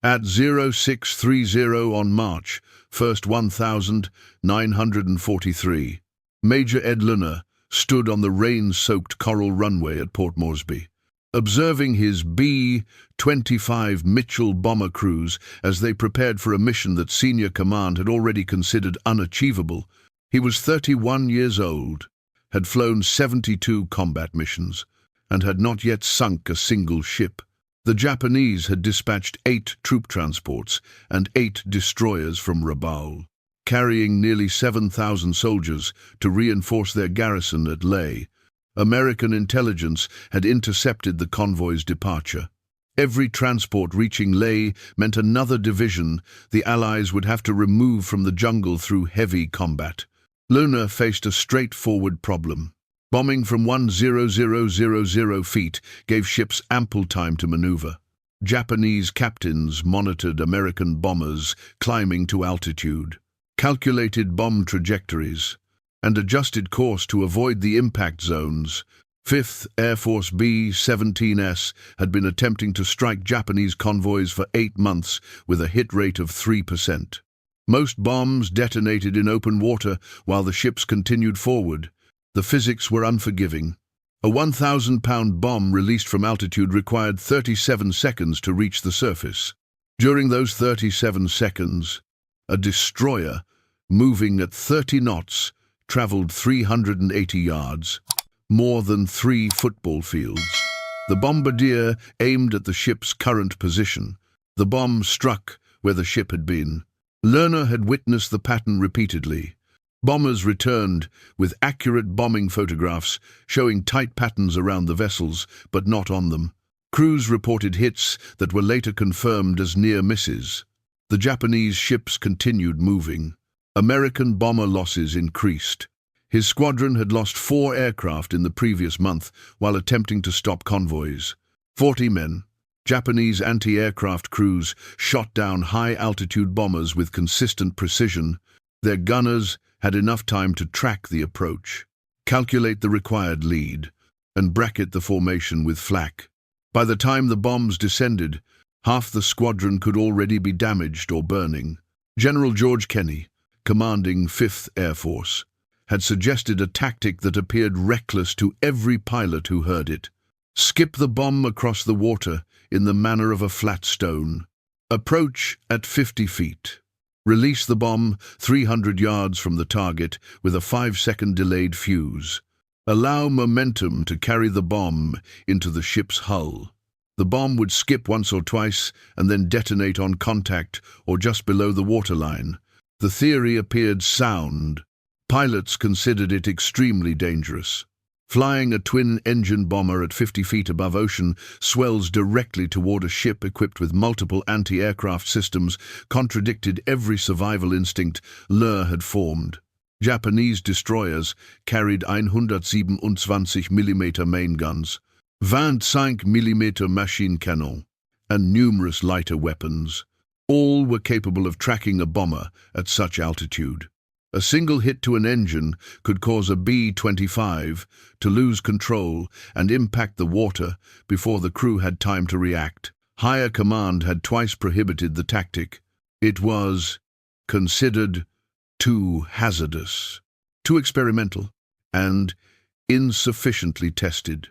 At 0630 on March 1st 1943, Major Ed Lerner stood on the rain-soaked coral runway at Port Moresby, observing his B-25 Mitchell bomber crews as they prepared for a mission that senior command had already considered unachievable. He was 31 years old, had flown 72 combat missions, and had not yet sunk a single ship. The Japanese had dispatched 8 troop transports and 8 destroyers from Rabaul, carrying nearly 7,000 soldiers to reinforce their garrison at Lae. American intelligence had intercepted the convoy's departure. Every transport reaching Lae meant another division the Allies would have to remove from the jungle through heavy combat. Lerner faced a straightforward problem. Bombing from 1,000 feet gave ships ample time to maneuver. Japanese captains monitored American bombers climbing to altitude, calculated bomb trajectories, and adjusted course to avoid the impact zones. 5th Air Force B-17S had been attempting to strike Japanese convoys for 8 months with a hit rate of 3%. Most bombs detonated in open water while the ships continued forward. The physics were unforgiving. A 1,000-pound bomb released from altitude required 37 seconds to reach the surface. During those 37 seconds, a destroyer, moving at 30 knots, traveled 380 yards, more than 3 football fields. The bombardier aimed at the ship's current position. The bomb struck where the ship had been. Lerner had witnessed the pattern repeatedly. Bombers returned with accurate bombing photographs showing tight patterns around the vessels, but not on them. Crews reported hits that were later confirmed as near misses. The Japanese ships continued moving. American bomber losses increased. His squadron had lost 4 aircraft in the previous month while attempting to stop convoys. 40 men, Japanese anti-aircraft crews, shot down high-altitude bombers with consistent precision. Their gunners had enough time to track the approach, calculate the required lead, and bracket the formation with flak. By the time the bombs descended, half the squadron could already be damaged or burning. General George Kenney, commanding 5th Air Force, had suggested a tactic that appeared reckless to every pilot who heard it. Skip the bomb across the water in the manner of a flat stone. Approach at 50 feet. Release the bomb 300 yards from the target with a 5-second delayed fuse. Allow momentum to carry the bomb into the ship's hull. The bomb would skip once or twice and then detonate on contact or just below the waterline. The theory appeared sound. Pilots considered it extremely dangerous. Flying a twin-engine bomber at 50 feet above ocean swells directly toward a ship equipped with multiple anti-aircraft systems contradicted every survival instinct Lerner had formed. Japanese destroyers carried 127 mm main guns, 25 mm machine cannon, and numerous lighter weapons. All were capable of tracking a bomber at such altitude. A single hit to an engine could cause a B-25 to lose control and impact the water before the crew had time to react. Higher command had twice prohibited the tactic. It was considered too hazardous, too experimental, and insufficiently tested.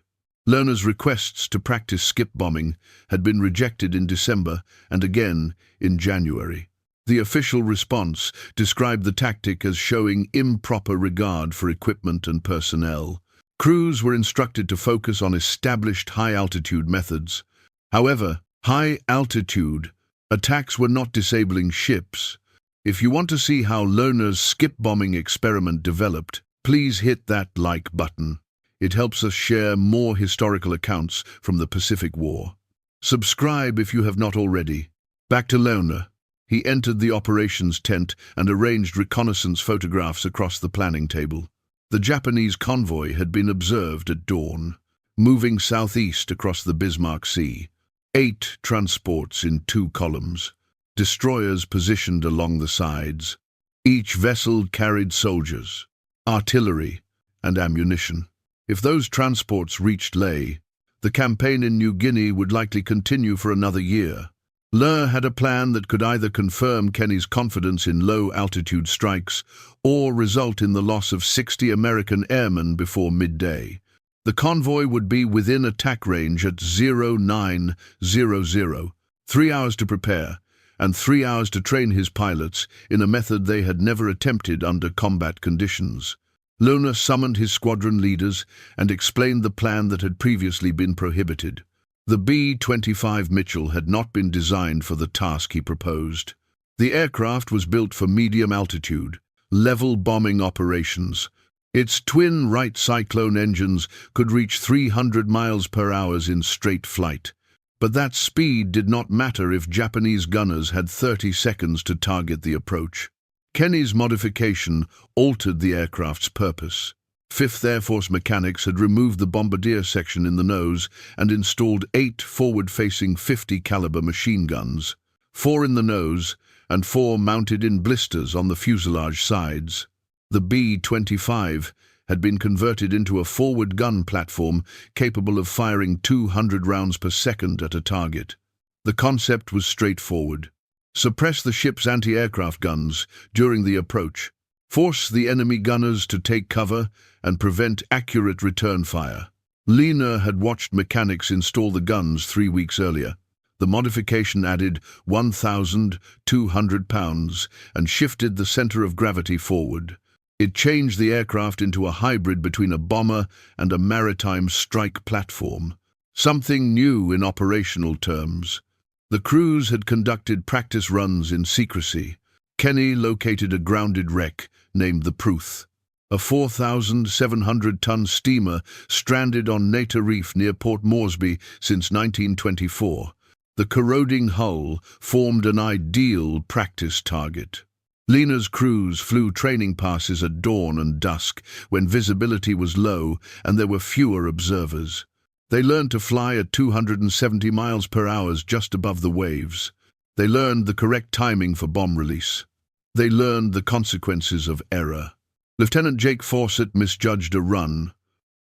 Lerner's requests to practice skip bombing had been rejected in December and again in January. The official response described the tactic as showing improper regard for equipment and personnel. Crews were instructed to focus on established high-altitude methods. However, high-altitude attacks were not disabling ships. If you want to see how Lerner's skip bombing experiment developed, please hit that like button. It helps us share more historical accounts from the Pacific War. Subscribe if you have not already. Back to Lerner. He entered the operations tent and arranged reconnaissance photographs across the planning table. The Japanese convoy had been observed at dawn, moving southeast across the Bismarck Sea. 8 transports in 2 columns, destroyers positioned along the sides. Each vessel carried soldiers, artillery, and ammunition. If those transports reached Lae, the campaign in New Guinea would likely continue for another year. Lore had a plan that could either confirm Kenny's confidence in low-altitude strikes or result in the loss of 60 American airmen before midday. The convoy would be within attack range at 0900, 3 hours to prepare, and 3 hours to train his pilots in a method they had never attempted under combat conditions. Lore summoned his squadron leaders and explained the plan that had previously been prohibited. The B-25 Mitchell had not been designed for the task he proposed. The aircraft was built for medium-altitude, level bombing operations. Its twin Wright Cyclone engines could reach 300 miles per hour in straight flight. But that speed did not matter if Japanese gunners had 30 seconds to target the approach. Kenny's modification altered the aircraft's purpose. 5th Air Force mechanics had removed the bombardier section in the nose and installed 8 forward-facing 50-caliber machine guns, 4 in the nose and 4 mounted in blisters on the fuselage sides. The B-25 had been converted into a forward gun platform capable of firing 200 rounds per second at a target. The concept was straightforward. Suppress the ship's anti-aircraft guns during the approach. Force the enemy gunners to take cover and prevent accurate return fire. Lore had watched mechanics install the guns 3 weeks earlier. The modification added 1,200 pounds and shifted the center of gravity forward. It changed the aircraft into a hybrid between a bomber and a maritime strike platform, something new in operational terms. The crews had conducted practice runs in secrecy. Kenny located a grounded wreck named the Pruth, a 4,700-ton steamer stranded on Nater Reef near Port Moresby since 1924. The corroding hull formed an ideal practice target. Lore's crews flew training passes at dawn and dusk when visibility was low and there were fewer observers. They learned to fly at 270 miles per hour just above the waves. They learned the correct timing for bomb release. They learned the consequences of error. Lieutenant Jake Fawcett misjudged a run.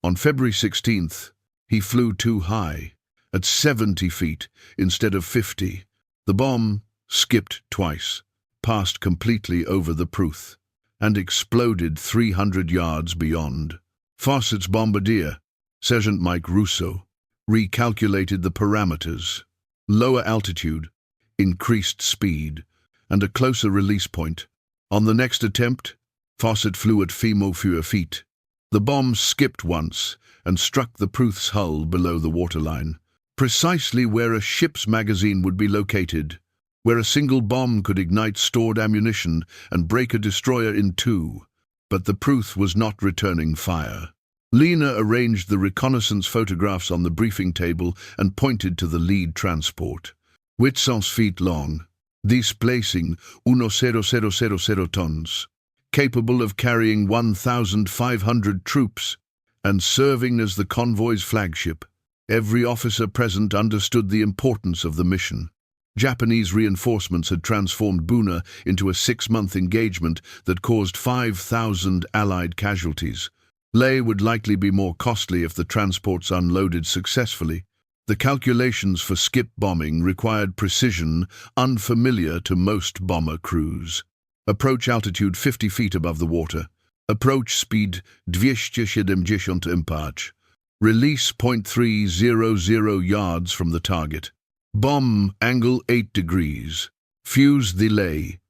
On February 16th, he flew too high, at 70 feet instead of 50. The bomb skipped twice, passed completely over the Pruth, and exploded 300 yards beyond. Fawcett's bombardier, Sergeant Mike Russo, recalculated the parameters: lower altitude, increased speed, and a closer release point. On the next attempt, Fawcett flew at fewer feet. The bomb skipped once and struck the Pruth's hull below the waterline, precisely where a ship's magazine would be located, where a single bomb could ignite stored ammunition and break a destroyer in two. But the Pruth was not returning fire. Lore arranged the reconnaissance photographs on the briefing table and pointed to the lead transport. 800 feet long, displacing 10,000 tons, capable of carrying 1,500 troops and serving as the convoy's flagship. Every officer present understood the importance of the mission. Japanese reinforcements had transformed Buna into a 6-month engagement that caused 5,000 Allied casualties. Leh would likely be more costly if the transports unloaded successfully. The calculations for skip bombing required precision unfamiliar to most bomber crews. Approach altitude 50 feet above the water. Approach speed 270 mph. Release 0.300 yards from the target. Bomb angle 8 degrees. Fuse delay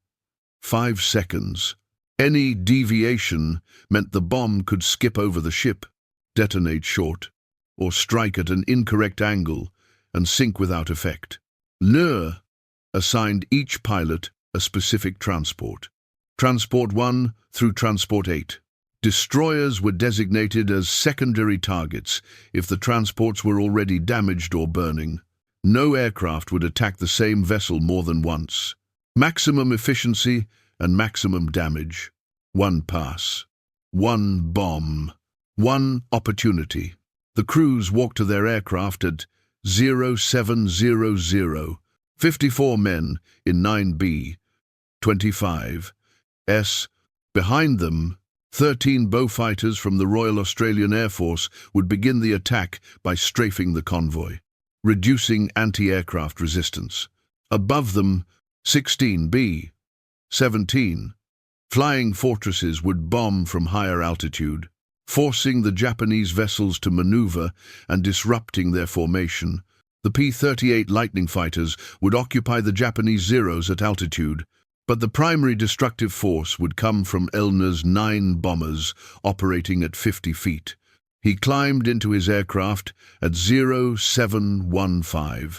5 seconds. Any deviation meant the bomb could skip over the ship, detonate short, or strike at an incorrect angle and sink without effect. Lore assigned each pilot a specific transport. Transport 1 through Transport 8. Destroyers were designated as secondary targets if the transports were already damaged or burning. No aircraft would attack the same vessel more than once. Maximum efficiency and maximum damage. 1 pass. 1 bomb. 1 opportunity. The crews walked to their aircraft at 0700. 54 men in 9B-25 S. Behind them, 13 Beaufighters from the Royal Australian Air Force would begin the attack by strafing the convoy, reducing anti-aircraft resistance. Above them, 16 B-17 flying fortresses would bomb from higher altitude, forcing the Japanese vessels to maneuver and disrupting their formation. The P-38 Lightning fighters would occupy the Japanese Zeros at altitude, but the primary destructive force would come from Elner's 9 bombers operating at 50 feet. He climbed into his aircraft at 0715.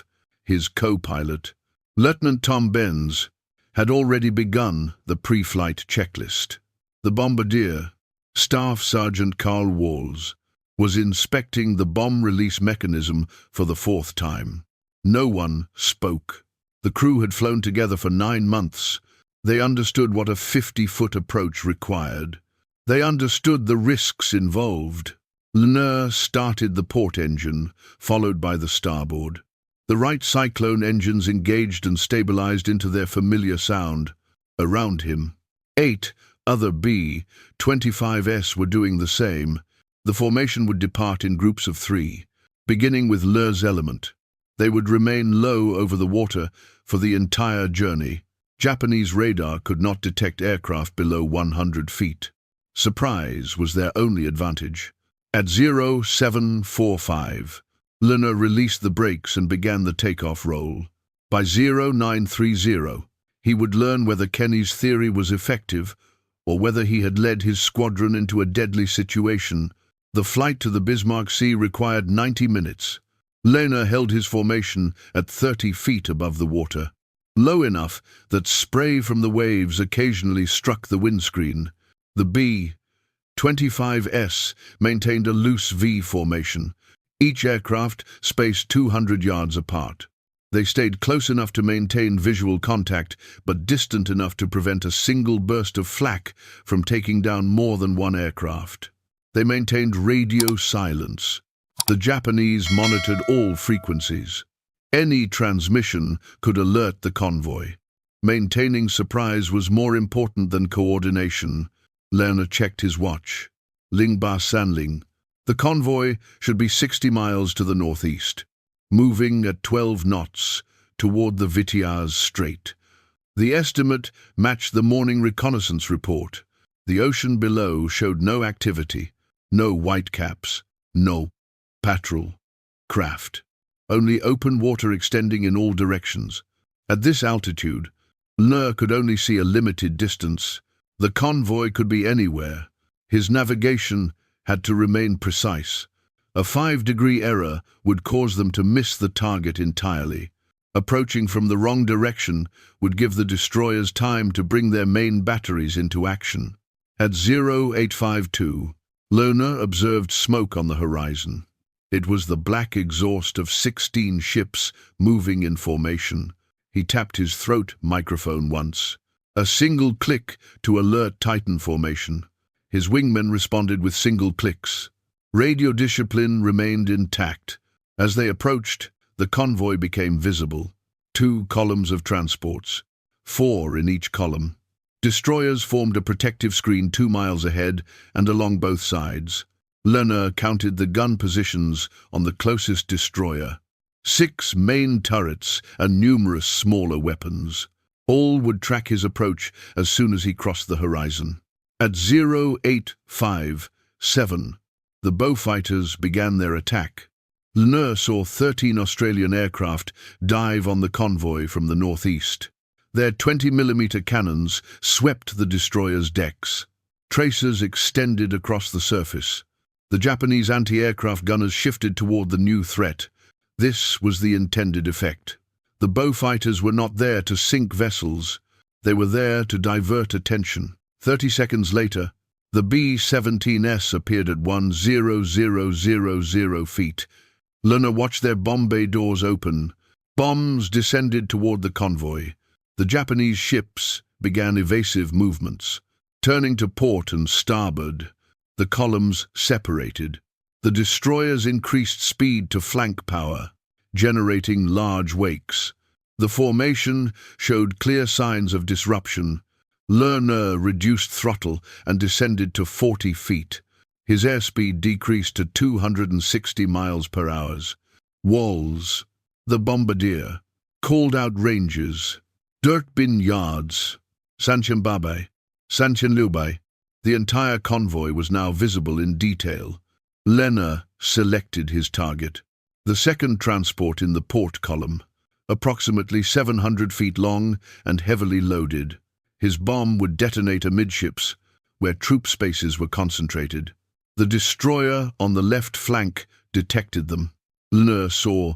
His co-pilot, Lieutenant Tom Benz, had already begun the pre-flight checklist. The bombardier, Staff Sergeant Carl Walls, was inspecting the bomb release mechanism for the 4th time. No one spoke. The crew had flown together for 9 months. They understood what a 50-foot approach required. They understood the risks involved. Lenoir started the port engine, followed by the starboard. The right cyclone engines engaged and stabilized into their familiar sound. Around him, 8 other B-25s were doing the same. The formation would depart in groups of 3, beginning with Leur's element. They would remain low over the water for the entire journey. Japanese radar could not detect aircraft below 100 feet. Surprise was their only advantage. At 0745, Lenoir released the brakes and began the takeoff roll. By 0930, he would learn whether Kenny's theory was effective or whether he had led his squadron into a deadly situation. The flight to the Bismarck Sea required 90 minutes. Lenoir held his formation at 30 feet above the water, low enough that spray from the waves occasionally struck the windscreen. The B-25s maintained a loose V formation, each aircraft spaced 200 yards apart. They stayed close enough to maintain visual contact, but distant enough to prevent a single burst of flak from taking down more than one aircraft. They maintained radio silence. The Japanese monitored all frequencies. Any transmission could alert the convoy. Maintaining surprise was more important than coordination. Lenoir checked his watch. Lingba Sanling. The convoy should be 60 miles to the northeast, moving at 12 knots toward the Vitiaz Strait. The estimate matched the morning reconnaissance report. The ocean below showed no activity, no whitecaps, no patrol craft, only open water extending in all directions. At this altitude, Lenoir could only see a limited distance. The convoy could be anywhere. His navigation had to remain precise. A 5-degree error would cause them to miss the target entirely. Approaching from the wrong direction would give the destroyers time to bring their main batteries into action. At 0852, Lenoir observed smoke on the horizon. It was the black exhaust of 16 ships moving in formation. He tapped his throat microphone once. A single click to alert Titan formation. His wingmen responded with single clicks. Radio discipline remained intact. As they approached, the convoy became visible. 2 columns of transports, 4 in each column. Destroyers formed a protective screen 2 miles ahead and along both sides. Lenoir counted the gun positions on the closest destroyer. 6 main turrets and numerous smaller weapons. All would track his approach as soon as he crossed the horizon. At 0857, the Beaufighters began their attack. Lenoir saw 13 Australian aircraft dive on the convoy from the northeast. Their 20mm cannons swept the destroyer's decks. Tracers extended across the surface. The Japanese anti-aircraft gunners shifted toward the new threat. This was the intended effect. The Beaufighters were not there to sink vessels. They were there to divert attention. 30 seconds later, the B-17s appeared at 10,000 feet. Lenoir watched their bomb bay doors open. Bombs descended toward the convoy. The Japanese ships began evasive movements. Turning to port and starboard, the columns separated. The destroyers increased speed to flank power, generating large wakes. The formation showed clear signs of disruption. Lenoir reduced throttle and descended to 40 feet. His airspeed decreased to 260 miles per hour. Walls, the bombardier, called out ranges, dirt bin yards, Sanchenbabe, Sanchenlubai. The entire convoy was now visible in detail. Lena selected his target. The second transport in the port column, approximately 700 feet long and heavily loaded. His bomb would detonate amidships, where troop spaces were concentrated. The destroyer on the left flank detected them. Lena saw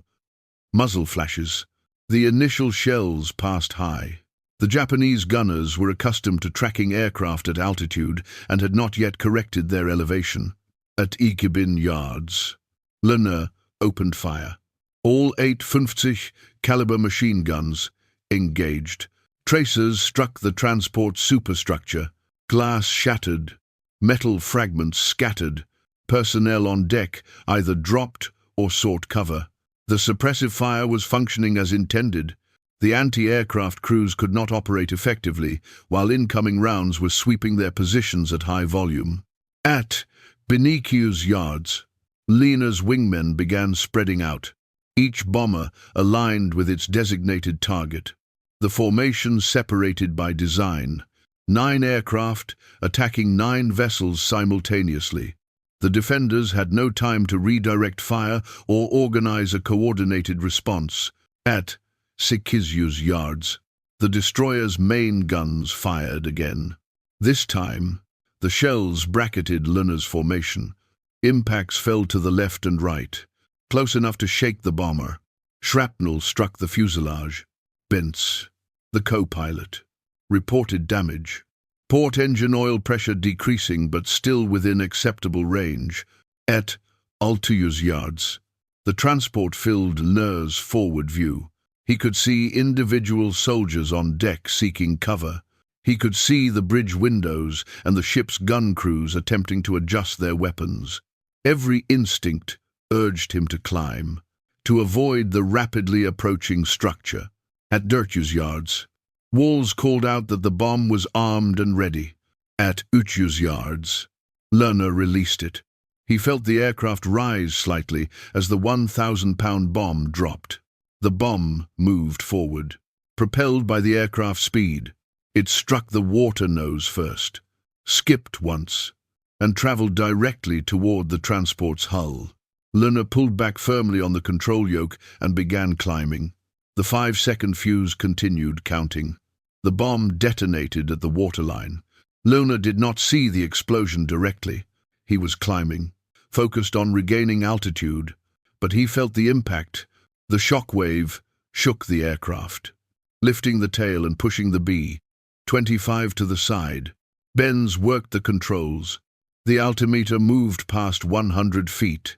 muzzle flashes. The initial shells passed high. The Japanese gunners were accustomed to tracking aircraft at altitude and had not yet corrected their elevation. At Ikebin yards, Lena opened fire. All 8.50 caliber machine guns engaged. Tracers struck the transport superstructure. Glass shattered, metal fragments scattered. Personnel on deck either dropped or sought cover. The suppressive fire was functioning as intended. The anti-aircraft crews could not operate effectively, while incoming rounds were sweeping their positions at high volume. At Benikiu's yards, Lena's wingmen began spreading out, each bomber aligned with its designated target. The formation separated by design, 9 aircraft attacking 9 vessels simultaneously. The defenders had no time to redirect fire or organize a coordinated response. At Sikizu's yards, the destroyer's main guns fired again. This time, the shells bracketed Lena's formation. Impacts fell to the left and right, close enough to shake the bomber. Shrapnel struck the fuselage. Bentz, the co-pilot, reported damage. Port engine oil pressure decreasing but still within acceptable range. At Altuyu's yards, the transport filled Lena's forward view. He could see individual soldiers on deck seeking cover. He could see the bridge windows and the ship's gun crews attempting to adjust their weapons. Every instinct urged him to climb, to avoid the rapidly approaching structure. At Dirtyu's yards, Walls called out that the bomb was armed and ready. At Uchu's yards, Lena released it. He felt the aircraft rise slightly as the 1,000-pound bomb dropped. The bomb moved forward, propelled by the aircraft's speed. It struck the water nose first, skipped once, and traveled directly toward the transport's hull. Lena pulled back firmly on the control yoke and began climbing. The 5-second fuse continued counting. The bomb detonated at the waterline. Lena did not see the explosion directly. He was climbing, focused on regaining altitude, but he felt the impact. The shock wave shook the aircraft, lifting the tail and pushing the B-25 to the side. Benz worked the controls. The altimeter moved past 100 feet.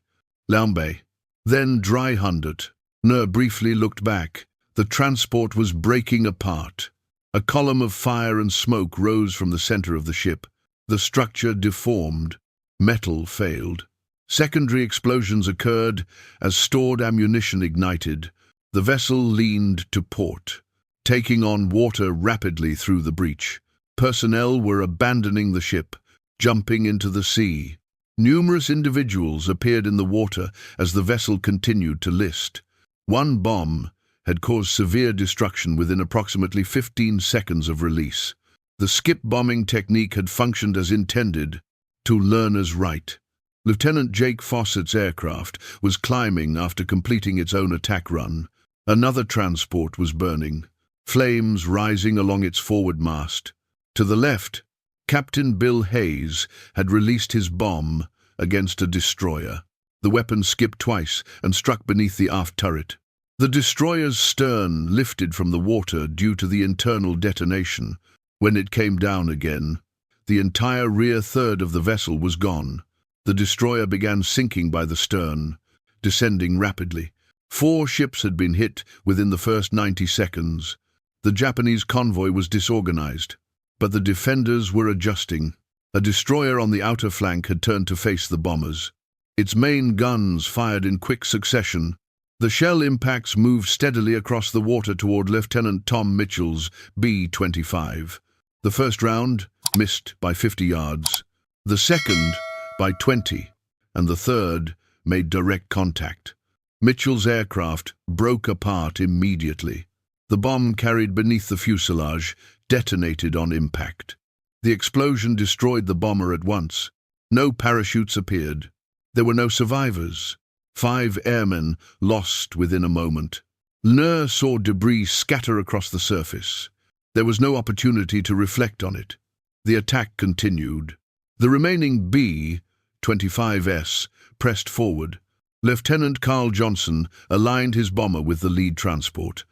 Lambe, then 300. Lena briefly looked back. The transport was breaking apart. A column of fire and smoke rose from the center of the ship. The structure deformed. Metal failed. Secondary explosions occurred as stored ammunition ignited. The vessel leaned to port, taking on water rapidly through the breach. Personnel were abandoning the ship, jumping into the sea. Numerous individuals appeared in the water as the vessel continued to list. One bomb had caused severe destruction within approximately 15 seconds of release. The skip bombing technique had functioned as intended. To Lena's right, Lieutenant Jake Fawcett's aircraft was climbing after completing its own attack run. Another transport was burning, flames rising along its forward mast. To the left, Captain Bill Hayes had released his bomb against a destroyer. The weapon skipped twice and struck beneath the aft turret. The destroyer's stern lifted from the water due to the internal detonation. When it came down again, the entire rear third of the vessel was gone. The destroyer began sinking by the stern, descending rapidly. 4 ships had been hit within the first 90 seconds. The Japanese convoy was disorganized, but the defenders were adjusting. A destroyer on the outer flank had turned to face the bombers. Its main guns fired in quick succession. The shell impacts moved steadily across the water toward Lieutenant Tom Mitchell's B-25. The first round missed by 50 yards, the second by 20, and the third made direct contact. Mitchell's aircraft broke apart immediately. The bomb carried beneath the fuselage detonated on impact. The explosion destroyed the bomber at once. No parachutes appeared. There were no survivors. 5 airmen lost within a moment. Lore saw debris scatter across the surface. There was no opportunity to reflect on it. The attack continued. The remaining B-25S pressed forward. Lieutenant Carl Johnson aligned his bomber with the lead transport,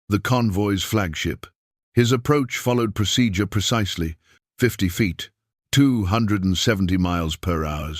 the convoy's flagship. His approach followed procedure precisely. 50 feet, 270 miles per hour.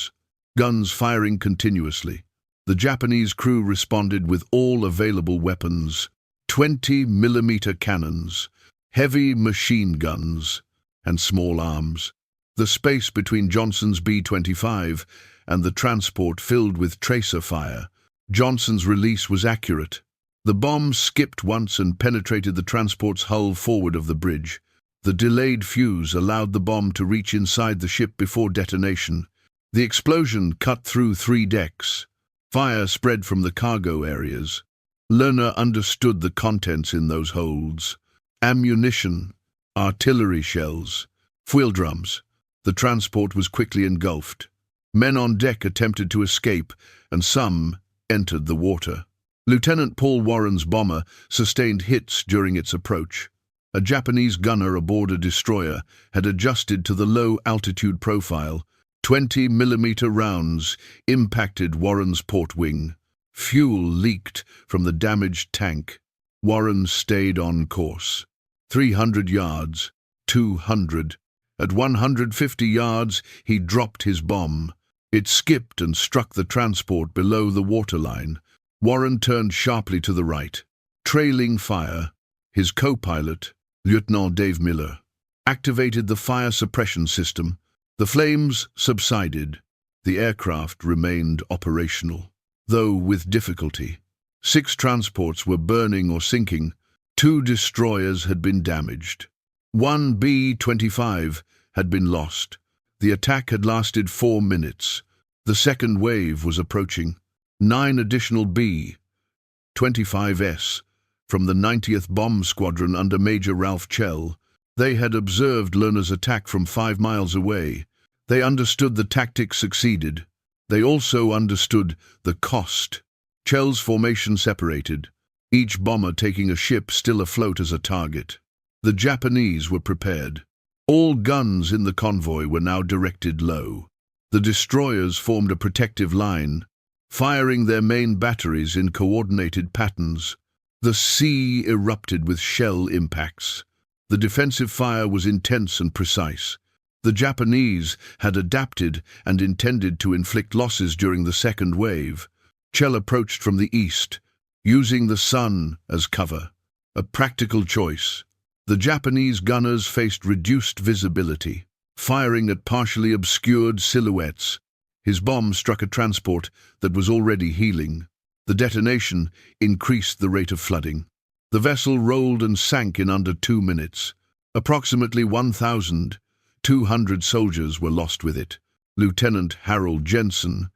Guns firing continuously. The Japanese crew responded with all available weapons: 20mm cannons, heavy machine guns, and small arms. The space between Johnson's B-25 and the transport filled with tracer fire. Johnson's release was accurate. The bomb skipped once and penetrated the transport's hull forward of the bridge. The delayed fuse allowed the bomb to reach inside the ship before detonation. The explosion cut through 3 decks. Fire spread from the cargo areas. Lore understood the contents in those holds: ammunition, artillery shells, fuel drums. The transport was quickly engulfed. Men on deck attempted to escape, and some entered the water. Lieutenant Paul Warren's bomber sustained hits during its approach. A Japanese gunner aboard a destroyer had adjusted to the low-altitude profile. 20mm rounds impacted Warren's port wing. Fuel leaked from the damaged tank. Warren stayed on course. 300 yards, 200. At 150 yards, he dropped his bomb. It skipped and struck the transport below the waterline. Warren turned sharply to the right. Trailing fire, his co-pilot, Lieutenant Dave Miller, activated the fire suppression system. The flames subsided. The aircraft remained operational, though with difficulty. 6 transports were burning or sinking. 2 destroyers had been damaged. 1 B-25 had been lost. The attack had lasted 4 minutes. The second wave was approaching. 9 additional B-25S from the 90th Bomb Squadron under Major Ralph Chell. They had observed Lore's attack from 5 miles away. They understood the tactics succeeded. They also understood the cost. Chell's formation separated, each bomber taking a ship still afloat as a target. The Japanese were prepared. All guns in the convoy were now directed low. The destroyers formed a protective line, firing their main batteries in coordinated patterns. The sea erupted with shell impacts. The defensive fire was intense and precise. The Japanese had adapted and intended to inflict losses during the second wave. Chell approached from the east, using the sun as cover. A practical choice. The Japanese gunners faced reduced visibility, firing at partially obscured silhouettes. His bomb struck a transport that was already heeling. The detonation increased the rate of flooding. The vessel rolled and sank in under 2 minutes. Approximately 1,200 soldiers were lost with it. Lieutenant Harold Jensen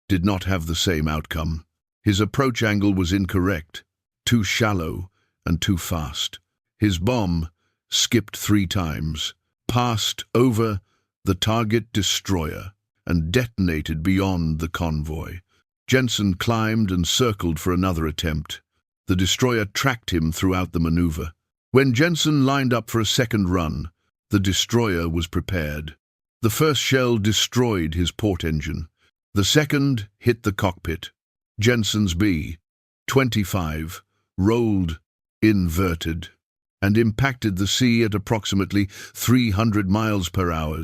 did not have the same outcome. His approach angle was incorrect, too shallow and too fast. His bomb skipped 3 times, passed over the target destroyer, and detonated beyond the convoy. Jensen climbed and circled for another attempt. The destroyer tracked him throughout the maneuver. When Jensen lined up for a second run, the destroyer was prepared. The first shell destroyed his port engine. The second hit the cockpit. Jensen's B-25 rolled, inverted, and impacted the sea at approximately 300 miles per hour.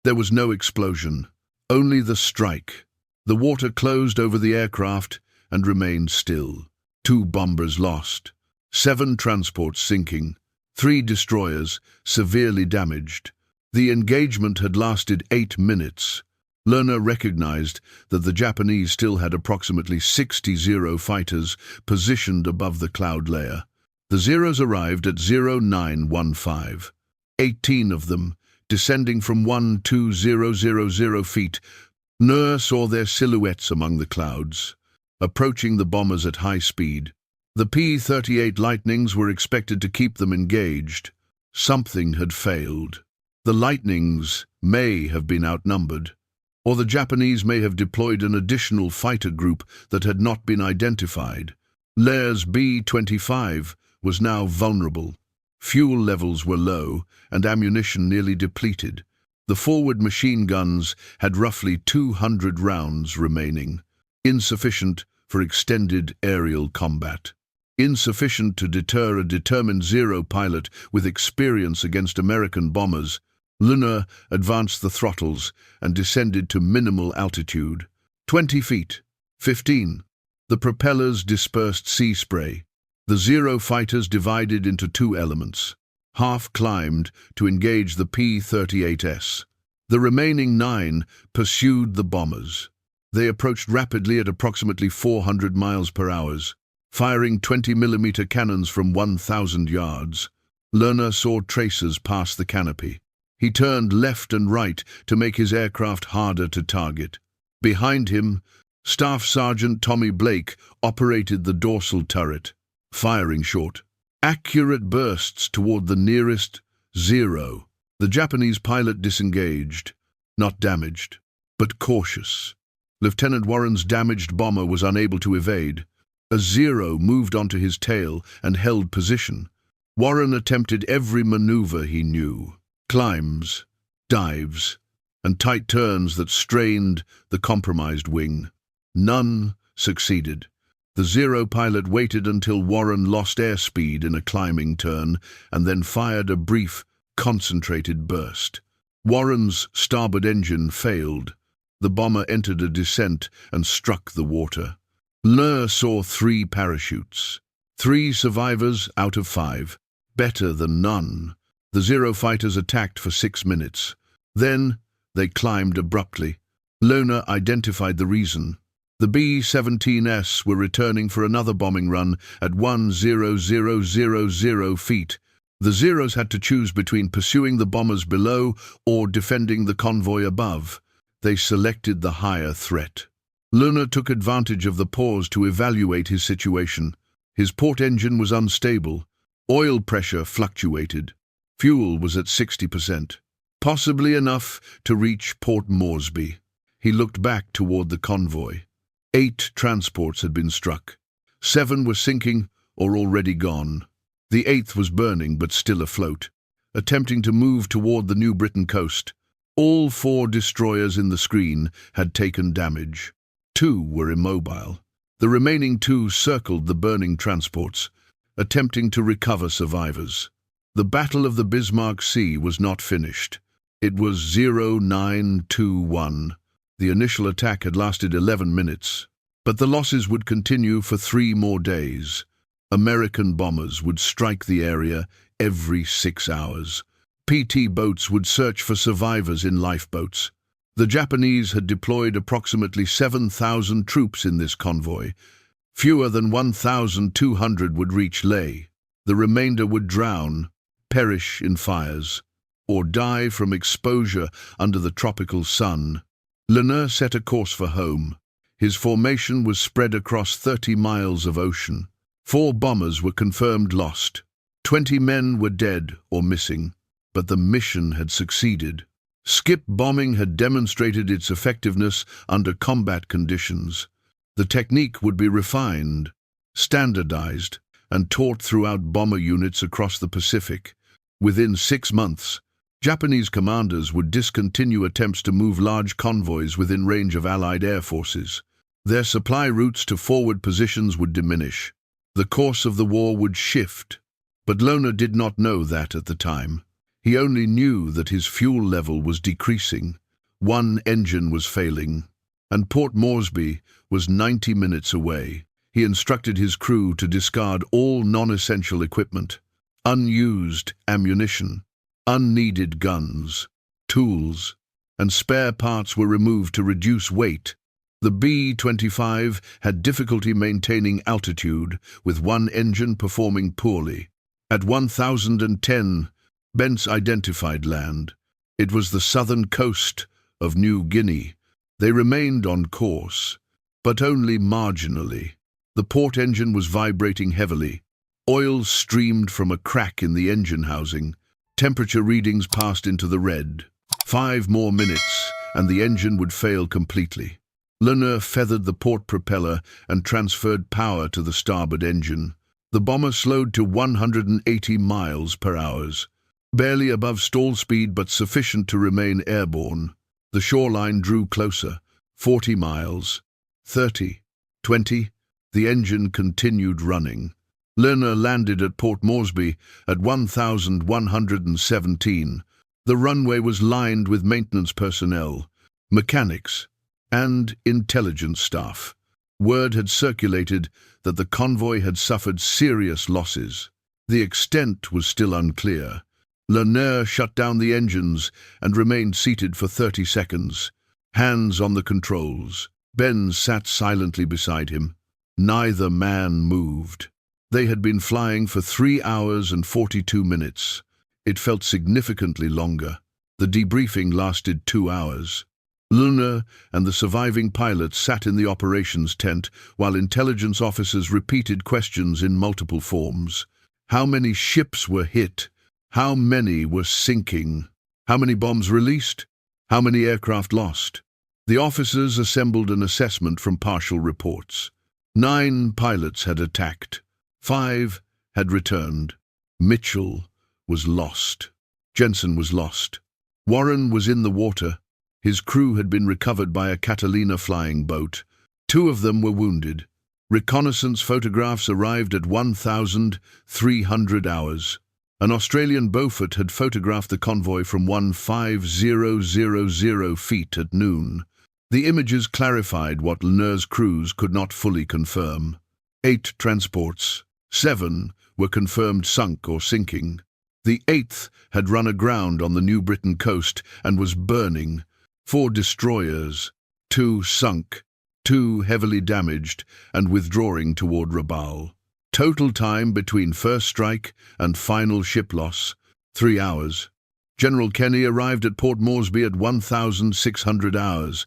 There was no explosion, only the strike. The water closed over the aircraft and remained still. 2 bombers lost, 7 transports sinking, 3 destroyers severely damaged. The engagement had lasted 8 minutes. Lore recognized that the Japanese still had approximately 60 Zero fighters positioned above the cloud layer. The Zeros arrived at 0915, 18 of them descending from 12,000 feet. Lore saw their silhouettes among the clouds, approaching the bombers at high speed. The P-38 Lightnings were expected to keep them engaged. Something had failed. The Lightnings may have been outnumbered, or the Japanese may have deployed an additional fighter group that had not been identified. Lear's B-25 was now vulnerable. Fuel levels were low and ammunition nearly depleted. The forward machine guns had roughly 200 rounds remaining, insufficient for extended aerial combat. Insufficient to deter a determined Zero pilot with experience against American bombers. Luna advanced the throttles and descended to minimal altitude. 20 feet. 15. The propellers dispersed sea spray. The Zero fighters divided into two elements. Half climbed to engage the P-38S. The remaining 9 pursued the bombers. They approached rapidly at approximately 400 miles per hour, firing 20mm cannons from 1,000 yards. Lerner saw tracers pass the canopy. He turned left and right to make his aircraft harder to target. Behind him, Staff Sergeant Tommy Blake operated the dorsal turret, firing short, accurate bursts toward the nearest Zero. The Japanese pilot disengaged, not damaged, but cautious. Lieutenant Warren's damaged bomber was unable to evade. A Zero moved onto his tail and held position. Warren attempted every maneuver he knew. Climbs, dives, and tight turns that strained the compromised wing. None succeeded. The Zero pilot waited until Warren lost airspeed in a climbing turn and then fired a brief, concentrated burst. Warren's starboard engine failed. The bomber entered a descent and struck the water. Lur saw 3 parachutes. 3 survivors out of 5. Better than none. The Zero fighters attacked for 6 minutes. Then they climbed abruptly. Lona identified the reason. The B-17s were returning for another bombing run at 1,000 feet. The Zeros had to choose between pursuing the bombers below or defending the convoy above. They selected the higher threat. Luna took advantage of the pause to evaluate his situation. His port engine was unstable. Oil pressure fluctuated. Fuel was at 60%, possibly enough to reach Port Moresby. He looked back toward the convoy. 8 transports had been struck. 7 were sinking or already gone. The 8th was burning but still afloat, attempting to move toward the New Britain coast. All 4 destroyers in the screen had taken damage. 2 were immobile. The remaining 2 circled the burning transports, attempting to recover survivors. The Battle of the Bismarck Sea was not finished. It was 0921. The initial attack had lasted 11 minutes, but the losses would continue for 3 more days. American bombers would strike the area every 6 hours. PT boats would search for survivors in lifeboats. The Japanese had deployed approximately 7,000 troops in this convoy. Fewer than 1,200 would reach Leh. The remainder would drown, perish in fires, or die from exposure under the tropical sun. Lenoir set a course for home. His formation was spread across 30 miles of ocean. 4 bombers were confirmed lost. 20 men were dead or missing, but the mission had succeeded. Skip bombing had demonstrated its effectiveness under combat conditions. The technique would be refined, standardized, and taught throughout bomber units across the Pacific. Within 6 months, Japanese commanders would discontinue attempts to move large convoys within range of Allied air forces. Their supply routes to forward positions would diminish. The course of the war would shift, but Lona did not know that at the time. He only knew that his fuel level was decreasing. 1 engine was failing, and Port Moresby was 90 minutes away. He instructed his crew to discard all non-essential equipment, unused ammunition, unneeded guns, tools, and spare parts were removed to reduce weight. The B-25 had difficulty maintaining altitude, with 1 engine performing poorly. At 1010, Bentz identified land. It was the southern coast of New Guinea. They remained on course, but only marginally. The port engine was vibrating heavily. Oil streamed from a crack in the engine housing. Temperature readings passed into the red. 5 more minutes, and the engine would fail completely. Lenoir feathered the port propeller and transferred power to the starboard engine. The bomber slowed to 180 miles per hour, barely above stall speed but sufficient to remain airborne. The shoreline drew closer. 40 miles. 30. 20. The engine continued running. Lenoir landed at Port Moresby at 1,117. The runway was lined with maintenance personnel, mechanics, and intelligence staff. Word had circulated that the convoy had suffered serious losses. The extent was still unclear. Lenoir shut down the engines and remained seated for 30 seconds, hands on the controls. Ben sat silently beside him. Neither man moved. They had been flying for 3 hours and 42 minutes. It felt significantly longer. The debriefing lasted 2 hours. Lenoir and the surviving pilots sat in the operations tent while intelligence officers repeated questions in multiple forms. How many ships were hit? How many were sinking? How many bombs released? How many aircraft lost? The officers assembled an assessment from partial reports. 9 pilots had attacked. 5 had returned. Mitchell was lost. Jensen was lost. Warren was in the water. His crew had been recovered by a Catalina flying boat. 2 of them were wounded. Reconnaissance photographs arrived at 1,300 hours. An Australian Beaufort had photographed the convoy from 15,000 feet at noon. The images clarified what Lenoir's crews could not fully confirm. 8 transports. 7 were confirmed sunk or sinking. The 8th had run aground on the New Britain coast and was burning. 4 destroyers. 2 sunk. 2 heavily damaged and withdrawing toward Rabaul. Total time between first strike and final ship loss, 3 hours. General Kenny arrived at Port Moresby at 1,600 hours.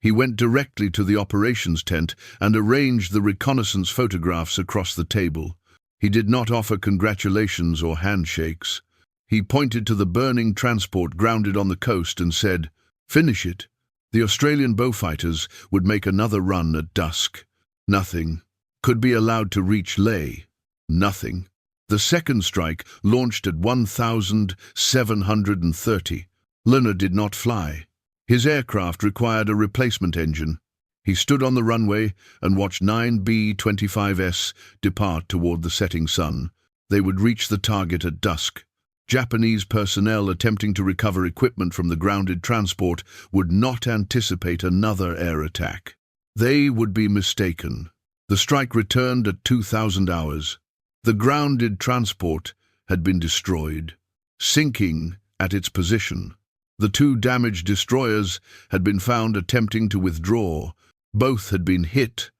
He went directly to the operations tent and arranged the reconnaissance photographs across the table. He did not offer congratulations or handshakes. He pointed to the burning transport grounded on the coast and said, "Finish it." The Australian Beaufighters would make another run at dusk. Nothing could be allowed to reach Lae. Nothing. The second strike launched at 1,730. Lenoir did not fly. His aircraft required a replacement engine. He stood on the runway and watched 9 B-25s depart toward the setting sun. They would reach the target at dusk. Japanese personnel attempting to recover equipment from the grounded transport would not anticipate another air attack. They would be mistaken. The strike returned at 2,000 hours. The grounded transport had been destroyed, sinking at its position. The 2 damaged destroyers had been found attempting to withdraw. Both had been hit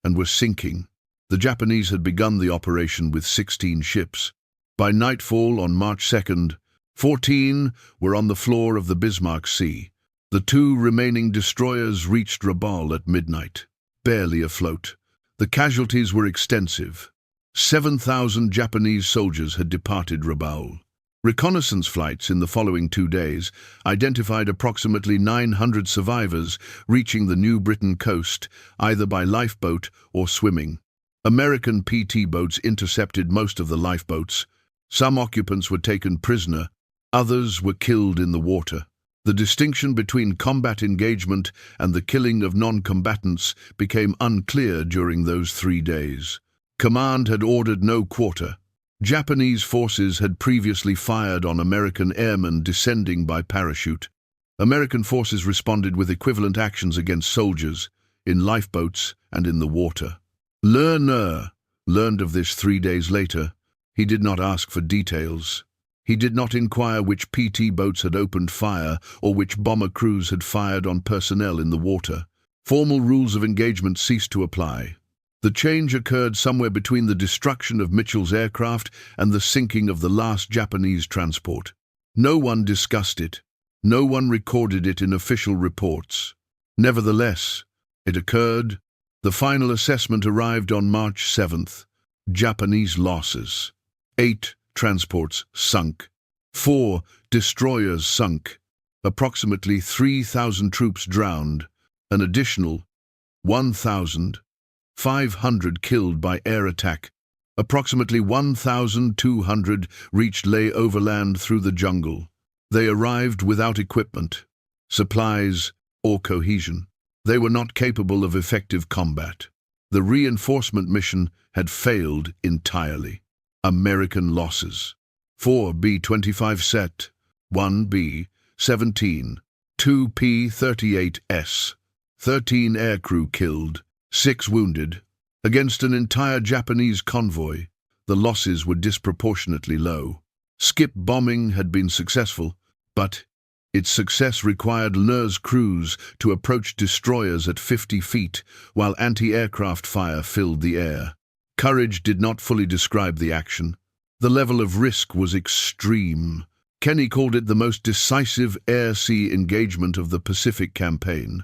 and were sinking. The Japanese had begun the operation with 16 ships. By nightfall on March 2nd, 14 were on the floor of the Bismarck Sea. The 2 remaining destroyers reached Rabaul at midnight, barely afloat. The casualties were extensive. 7,000 Japanese soldiers had departed Rabaul. Reconnaissance flights in the following 2 days identified approximately 900 survivors reaching the New Britain coast, either by lifeboat or swimming. American PT boats intercepted most of the lifeboats. Some occupants were taken prisoner, others were killed in the water. The distinction between combat engagement and the killing of non-combatants became unclear during those 3 days. Command had ordered no quarter. Japanese forces had previously fired on American airmen descending by parachute. American forces responded with equivalent actions against soldiers, in lifeboats and in the water. Lenoir learned of this 3 days later. He did not ask for details. He did not inquire which PT boats had opened fire or which bomber crews had fired on personnel in the water. Formal rules of engagement ceased to apply. The change occurred somewhere between the destruction of Mitchell's aircraft and the sinking of the last Japanese transport. No one discussed it. No one recorded it in official reports. Nevertheless, it occurred. The final assessment arrived on March 7th. Japanese losses: 8 transports sunk, 4 destroyers sunk, approximately 3,000 troops drowned, an additional 1,500 killed by air attack. Approximately 1,200 reached lay overland through the jungle. They arrived without equipment, supplies, or cohesion. They were not capable of effective combat. The reinforcement mission had failed entirely. American losses: 4 B-25 set, 1 B-17, 2 P-38S, 13 aircrew killed, 6 wounded. Against an entire Japanese convoy, the losses were disproportionately low. Skip bombing had been successful, but its success required Lure's crews to approach destroyers at 50 feet while anti-aircraft fire filled the air. Courage did not fully describe the action. The level of risk was extreme. Kenny called it the most decisive air-sea engagement of the Pacific campaign.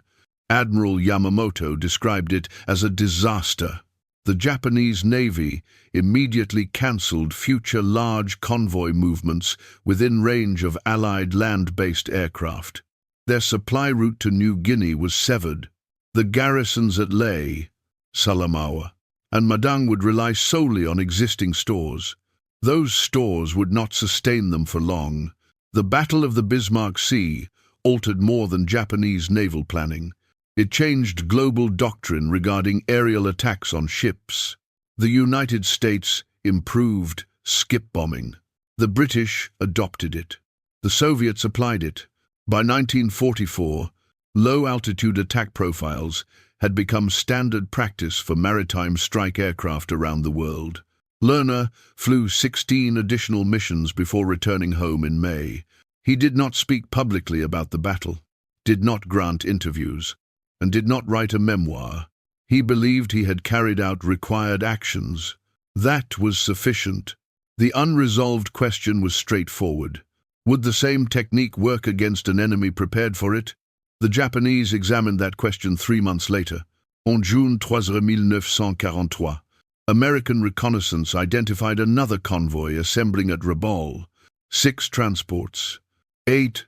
Admiral Yamamoto described it as a disaster. The Japanese Navy immediately cancelled future large convoy movements within range of Allied land-based aircraft. Their supply route to New Guinea was severed. The garrisons at Lae, Salamaua, and Madang would rely solely on existing stores. Those stores would not sustain them for long. The Battle of the Bismarck Sea altered more than Japanese naval planning. It changed global doctrine regarding aerial attacks on ships. The United States improved skip bombing. The British adopted it. The Soviets applied it. By 1944, low-altitude attack profiles had become standard practice for maritime strike aircraft around the world. Lerner flew 16 additional missions before returning home in May. He did not speak publicly about the battle, did not grant interviews, and did not write a memoir. He believed he had carried out required actions. That was sufficient. The unresolved question was straightforward. Would the same technique work against an enemy prepared for it? The Japanese examined that question 3 months later. On June 3, 1943, American reconnaissance identified another convoy assembling at Rabaul. 6 transports, 8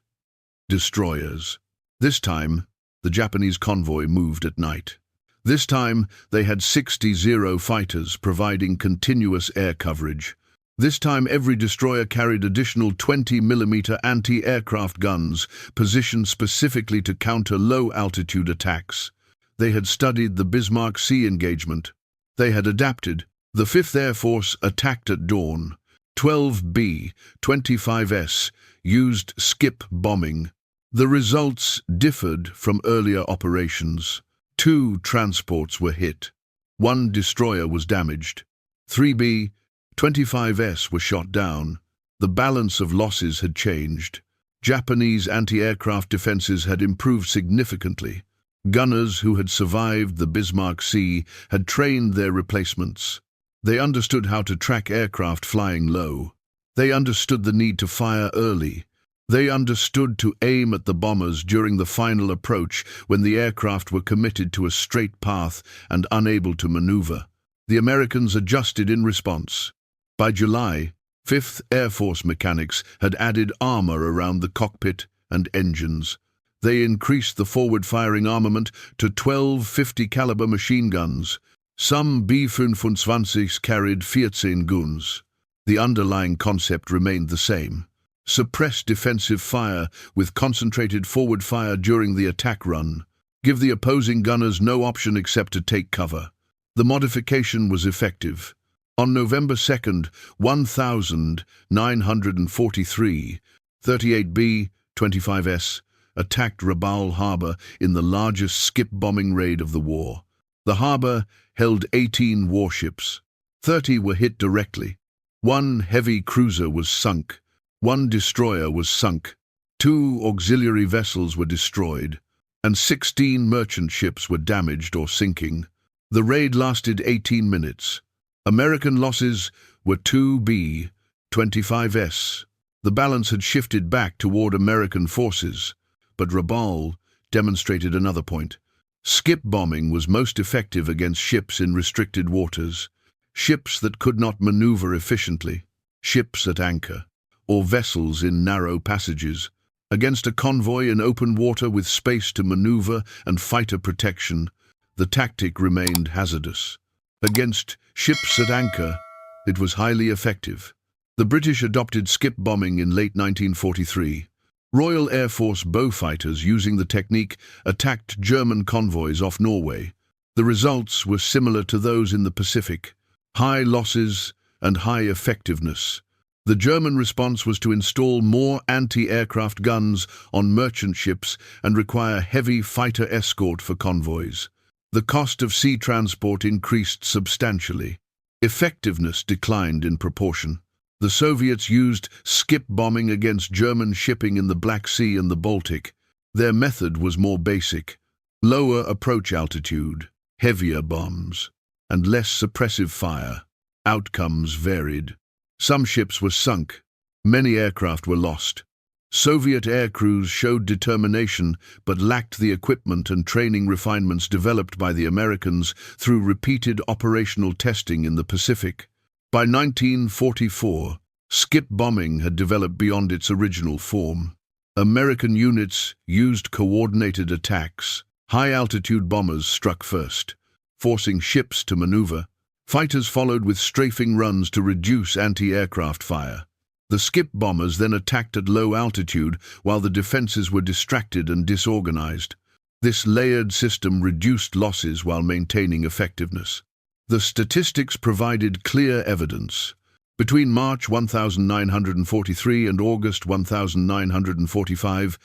destroyers. This time, the Japanese convoy moved at night. This time, they had 60 Zero fighters providing continuous air coverage. This time, every destroyer carried additional 20mm anti-aircraft guns positioned specifically to counter low-altitude attacks. They had studied the Bismarck Sea engagement. They had adapted. The 5th Air Force attacked at dawn. 12 B-25S used skip bombing. The results differed from earlier operations. 2 transports were hit. 1 destroyer was damaged. 3 B-25S were shot down. The balance of losses had changed. Japanese anti-aircraft defenses had improved significantly. Gunners who had survived the Bismarck Sea had trained their replacements. They understood how to track aircraft flying low. They understood the need to fire early. They understood to aim at the bombers during the final approach when the aircraft were committed to a straight path and unable to maneuver. The Americans adjusted in response. By July, 5th Air Force mechanics had added armor around the cockpit and engines. They increased the forward-firing armament to 12 50-caliber machine guns. Some B-25s carried 14 guns. The underlying concept remained the same. Suppress defensive fire with concentrated forward fire during the attack run. Give the opposing gunners no option except to take cover. The modification was effective. On November 2nd, 1,943 38 B-25S attacked Rabaul Harbor in the largest skip bombing raid of the war. The harbor held 18 warships. 30 were hit directly. 1 heavy cruiser was sunk. 1 destroyer was sunk. 2 auxiliary vessels were destroyed, and 16 merchant ships were damaged or sinking. The raid lasted 18 minutes. American losses were 2 B-25S. The balance had shifted back toward American forces, but Rabaul demonstrated another point. Skip bombing was most effective against ships in restricted waters, ships that could not maneuver efficiently, ships at anchor, or vessels in narrow passages. Against a convoy in open water with space to maneuver and fighter protection, the tactic remained hazardous. Against ships at anchor, it was highly effective. The British adopted skip bombing in late 1943. Royal Air Force Beaufighters, using the technique, attacked German convoys off Norway. The results were similar to those in the Pacific: high losses and high effectiveness. The German response was to install more anti-aircraft guns on merchant ships and require heavy fighter escort for convoys. The cost of sea transport increased substantially. Effectiveness declined in proportion. The Soviets used skip bombing against German shipping in the Black Sea and the Baltic. Their method was more basic: lower approach altitude, heavier bombs, and less suppressive fire. Outcomes varied. Some ships were sunk. Many aircraft were lost. Soviet air crews showed determination but lacked the equipment and training refinements developed by the Americans through repeated operational testing in the Pacific. By 1944, skip bombing had developed beyond its original form. American units used coordinated attacks. High-altitude bombers struck first, forcing ships to maneuver. Fighters followed with strafing runs to reduce anti-aircraft fire. The skip bombers then attacked at low altitude while the defenses were distracted and disorganized. This layered system reduced losses while maintaining effectiveness. The statistics provided clear evidence. Between March 1943 and August 1945,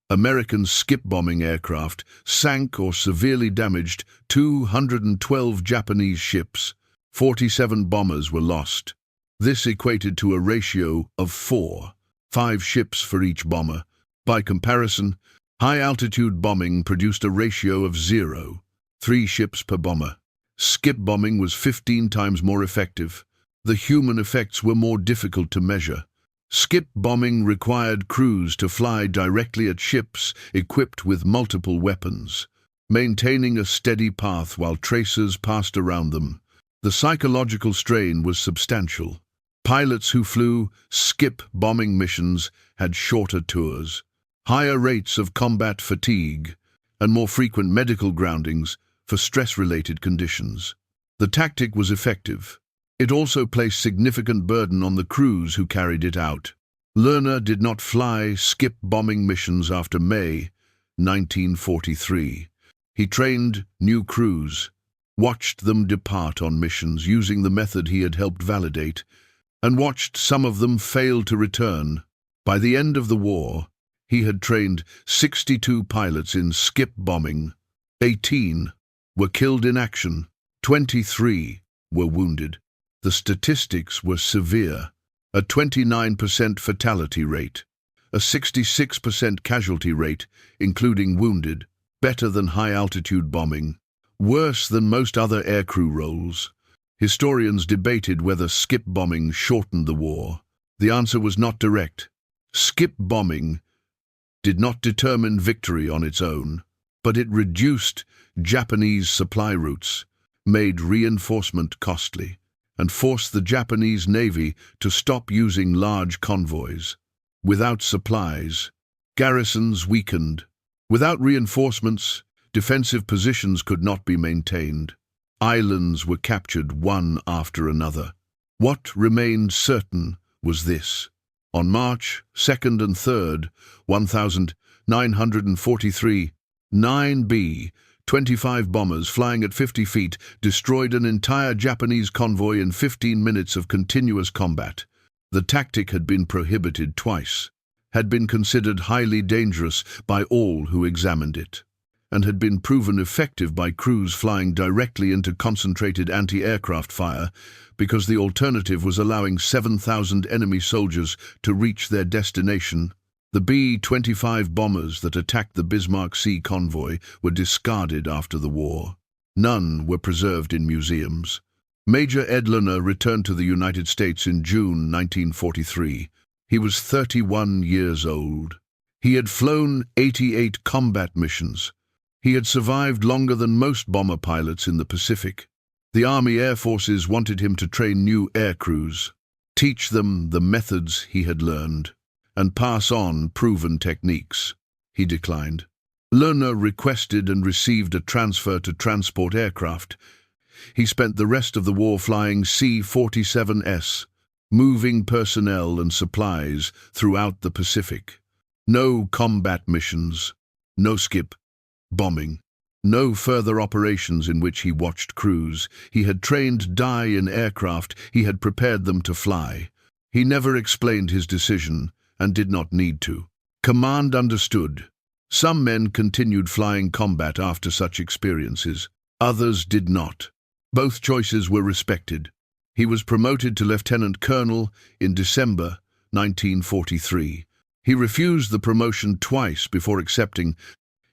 American skip-bombing aircraft sank or severely damaged 212 Japanese ships. 47 bombers were lost. This equated to a ratio of 5 ships for each bomber. By comparison, high-altitude bombing produced a ratio of 3 ships per bomber. Skip bombing was 15 times more effective. The human effects were more difficult to measure. Skip bombing required crews to fly directly at ships equipped with multiple weapons, maintaining a steady path while tracers passed around them. The psychological strain was substantial. Pilots who flew skip bombing missions had shorter tours, higher rates of combat fatigue, and more frequent medical groundings for stress-related conditions. The tactic was effective. It also placed significant burden on the crews who carried it out. Lerner did not fly skip bombing missions after May 1943. He trained new crews, watched them depart on missions using the method he had helped validate, and watched some of them fail to return. By the end of the war, he had trained 62 pilots in skip bombing. 18 were killed in action. 23 were wounded. The statistics were severe: a 29% fatality rate, a 66% casualty rate, including wounded, better than high-altitude bombing, worse than most other aircrew roles. Historians debated whether skip bombing shortened the war. The answer was not direct. Skip bombing did not determine victory on its own, but it reduced Japanese supply routes, made reinforcement costly, and forced the Japanese Navy to stop using large convoys. Without supplies, garrisons weakened. Without reinforcements, defensive positions could not be maintained. Islands were captured one after another. What remained certain was this: on March 2nd and 3rd, 1943, 9 B-25 bombers flying at 50 feet destroyed an entire Japanese convoy in 15 minutes of continuous combat. The tactic had been prohibited twice, had been considered highly dangerous by all who examined it, and had been proven effective by crews flying directly into concentrated anti-aircraft fire because the alternative was allowing 7,000 enemy soldiers to reach their destination. The B-25 bombers that attacked the Bismarck Sea convoy were discarded after the war. None were preserved in museums. Major Ed Lerner returned to the United States in June 1943. He was 31 years old. He had flown 88 combat missions. He had survived longer than most bomber pilots in the Pacific. The Army Air Forces wanted him to train new air crews, teach them the methods he had learned, and pass on proven techniques. He declined. Lerner requested and received a transfer to transport aircraft. He spent the rest of the war flying C-47S, moving personnel and supplies throughout the Pacific. No combat missions, no skip bombing, no further operations in which he watched crews. He had trained die in aircraft, he had prepared them to fly. He never explained his decision and did not need to. Command understood. Some men continued flying combat after such experiences. Others did not. Both choices were respected. He was promoted to lieutenant colonel in December 1943. He refused the promotion twice before accepting.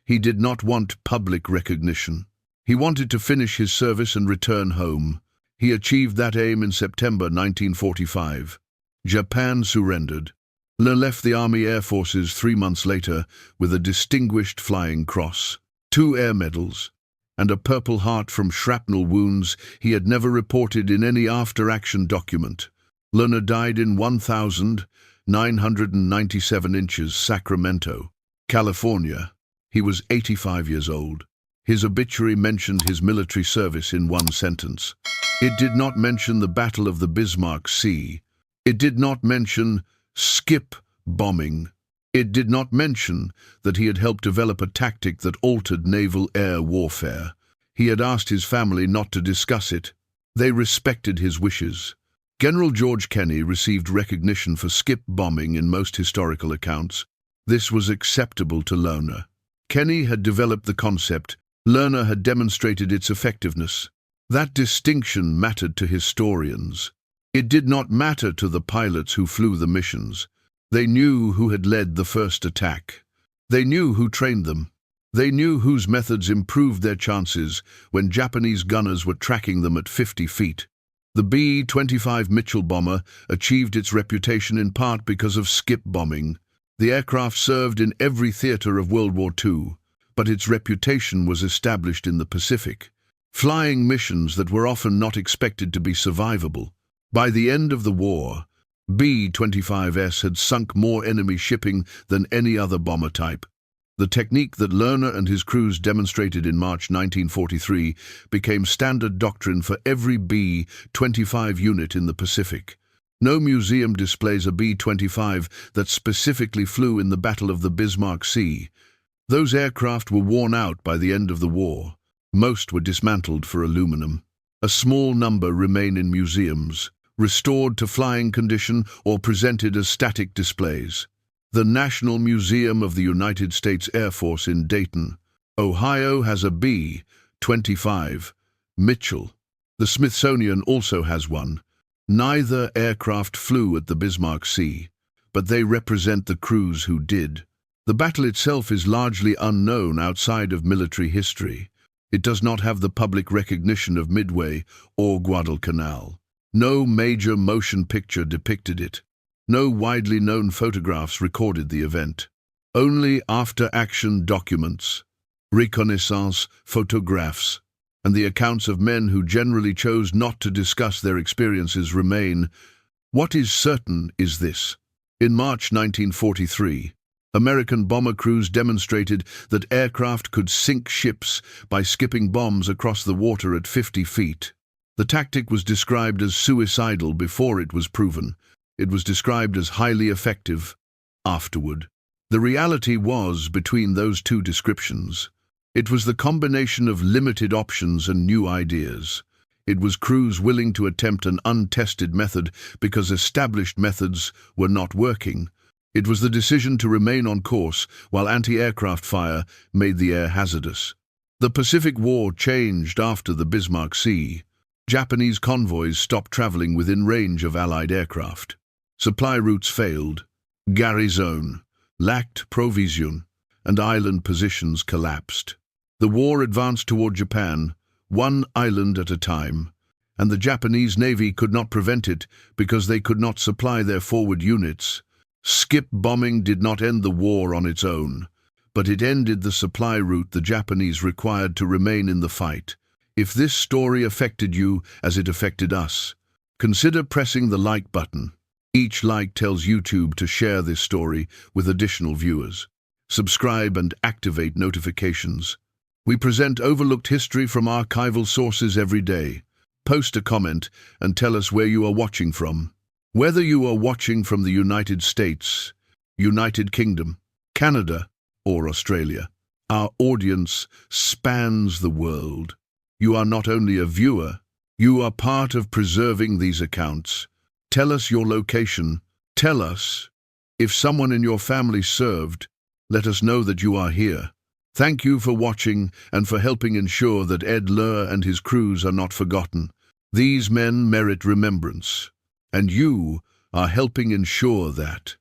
He did not want public recognition. He wanted to finish his service and return home. He achieved that aim in September 1945. Japan surrendered. Lerner left the Army Air Forces 3 months later with a Distinguished Flying Cross, 2 air medals, and a Purple Heart from shrapnel wounds he had never reported in any after-action document. Lerner died in 1,997 inches, Sacramento, California. He was 85 years old. His obituary mentioned his military service in one sentence. It did not mention the Battle of the Bismarck Sea. It did not mention skip bombing. It did not mention that he had helped develop a tactic that altered naval air warfare. He had asked his family not to discuss it. They respected his wishes. General George Kenney received recognition for skip bombing in most historical accounts. This was acceptable to Lerner. Kenney had developed the concept. Lerner had demonstrated its effectiveness. That distinction mattered to historians. It did not matter to the pilots who flew the missions. They knew who had led the first attack. They knew who trained them. They knew whose methods improved their chances when Japanese gunners were tracking them at 50 feet. The B-25 Mitchell bomber achieved its reputation in part because of skip bombing. The aircraft served in every theater of World War II, but its reputation was established in the Pacific, flying missions that were often not expected to be survivable. By the end of the war, B-25S had sunk more enemy shipping than any other bomber type. The technique that Lerner and his crews demonstrated in March 1943 became standard doctrine for every B-25 unit in the Pacific. No museum displays a B-25 that specifically flew in the Battle of the Bismarck Sea. Those aircraft were worn out by the end of the war. Most were dismantled for aluminum. A small number remain in museums, restored to flying condition or presented as static displays. The National Museum of the United States Air Force in Dayton, Ohio has a B-25 Mitchell. The Smithsonian also has one. Neither aircraft flew at the Bismarck Sea, but they represent the crews who did. The battle itself is largely unknown outside of military history. It does not have the public recognition of Midway or Guadalcanal. No major motion picture depicted it. No widely known photographs recorded the event. Only after-action documents, reconnaissance photographs, and the accounts of men who generally chose not to discuss their experiences remain. What is certain is this. In March 1943, American bomber crews demonstrated that aircraft could sink ships by skipping bombs across the water at 50 feet. The tactic was described as suicidal before it was proven. It was described as highly effective afterward. The reality was between those two descriptions. It was the combination of limited options and new ideas. It was crews willing to attempt an untested method because established methods were not working. It was the decision to remain on course while anti-aircraft fire made the air hazardous. The Pacific War changed after the Bismarck Sea. Japanese convoys stopped traveling within range of Allied aircraft. Supply routes failed. Garrison lacked provision, and island positions collapsed. The war advanced toward Japan, one island at a time, and the Japanese Navy could not prevent it because they could not supply their forward units. Skip bombing did not end the war on its own, but it ended the supply route the Japanese required to remain in the fight. If this story affected you as it affected us, consider pressing the like button. Each like tells YouTube to share this story with additional viewers. Subscribe and activate notifications. We present overlooked history from archival sources every day. Post a comment and tell us where you are watching from. Whether you are watching from the United States, United Kingdom, Canada, or Australia, our audience spans the world. You are not only a viewer, you are part of preserving these accounts. Tell us your location. Tell us if someone in your family served. Let us know that you are here. Thank you for watching and for helping ensure that Ed Lure and his crews are not forgotten. These men merit remembrance, and you are helping ensure that.